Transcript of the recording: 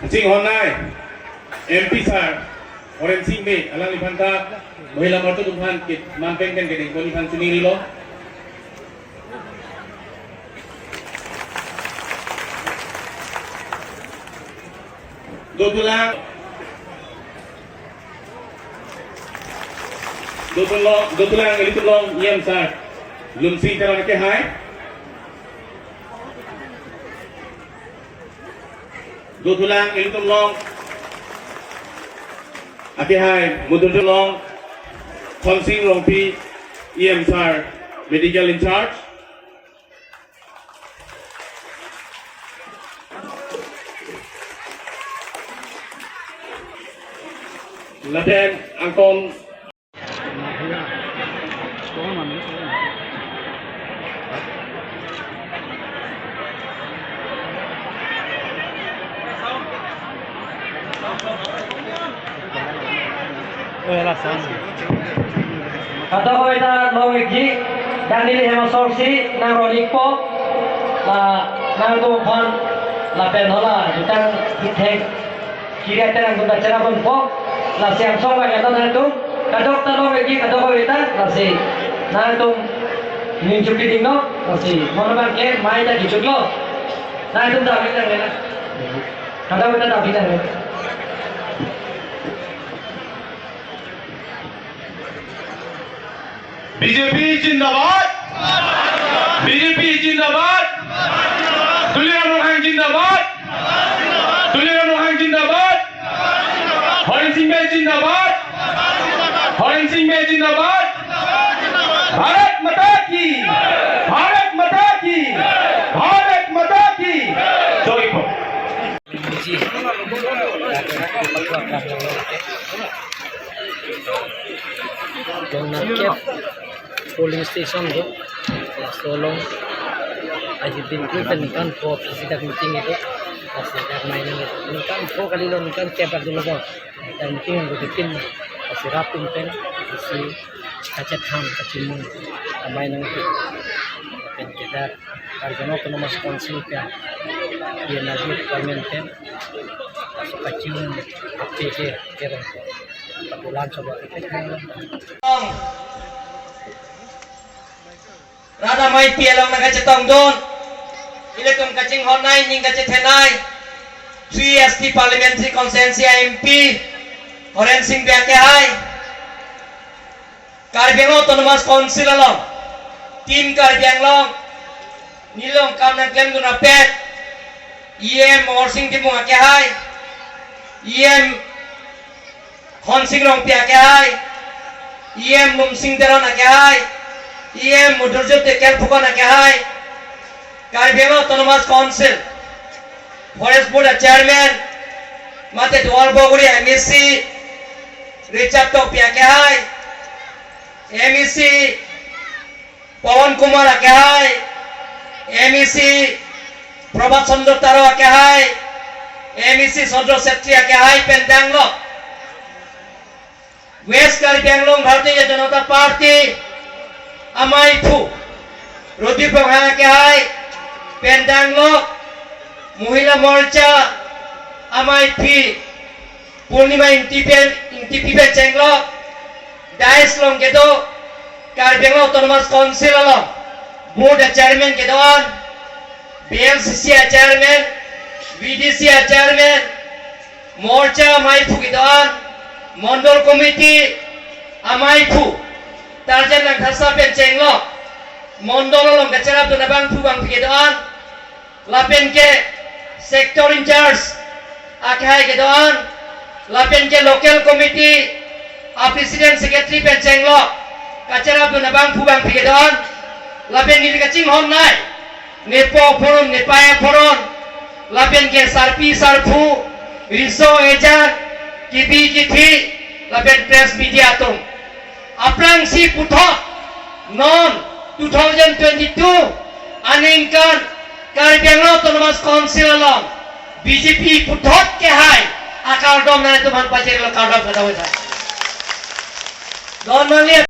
Sing Honai, MP Sar, Oren Sing Be, Alang Lipanta, Mohila Martu Tuhan, Mampeng kan kedeng Kolipan Suniri lo. Dotulang itu long Yem Sar, Lumsi Terang ke Hai. Dotulang itu long Akihai Mudur long Konsing Rompi EM Sar Medical in charge Laten Angkon Kata ko ita longigi dan nili hema sorsi nang rolik po la nang tumpang la penhola jutang hithek kiri terang gunda cara pun po la siang song lagi atau nang tum kadok ta longigi kadok ko ita la si nang tum ninjuk di dingno la si monoban ke mai ta dijuk lo nang tum dah bilang na kadok ita dah bilang BJP जिंदाबाद BJP जिंदाबाद दुलिया रोहांग जिंदाबाद दुलिया रोहांग जिंदाबाद हरिन सिंह भाई जिंदाबाद हरिन सिंह भाई जिंदाबाद भारत माता की भारत माता की भारत माता की जय हो polling station itu tolong aja pintu kan po sidak meeting itu sidak mainan itu kan po kali lo kan cepat dulu po dan meeting yang bikin kasih rapin pen kasih kacat ham kacimung mainan itu dan kita karena kalau masuk konsil kan dia lagi parlemen pen kasih kacimung APC kira bulan coba kita Rada mai pialang na kache tong don ile tum kaching honai ning kache thenai 3ST parliamentary constituency MP Oren Singh Biake hai Karbiang autonomous council along team Karbiang long nilong kam na claim guna pet EM Or Singh Timung ake hai EM Khon Singh Rong Piake hai EM Lum Singh Teron ake hai EM Mudurjo Tekel Pukana Kahai Karbiang Autonomous Council Forest Board Chairman Mate Dual Boguri MEC Richard Topia Kahai MEC Pawan Kumar Kahai MEC Prabhat Chandra Taro Kahai MEC Sondro Setri Kahai Pendanglo West Karbiang Long Bharatiya Janata Party Amai Pu Rodi Pemhana Kahai Pendanglo Mohila Morcha Amai Pi Purnima Intipi Cenglo Dais Long Kedo Karbiang Autonomous Council Long Board Chairman Kedon BMCC Chairman VDC Chairman morcha amai phu kidoan mondol committee amai phu tarjan lang thasa pen chenglo mondol long kachara tu nabang phu bang kidoan lapen ke sector in charge akhai kidoan lapen ke local committee a president secretary pen chenglo kachara tu nabang phu bang kidoan lapen ni kaching hon nai nepo forum nepaya forum lapen ke sarpi sarpu riso ejar kibi kithi lapen press media tum aprang si puthok non 2022 aningkan Karbi Anglong Autonomous Council along BJP puthok ke hai akal dom na tuman pajeri lo kardam kada hoy don mangli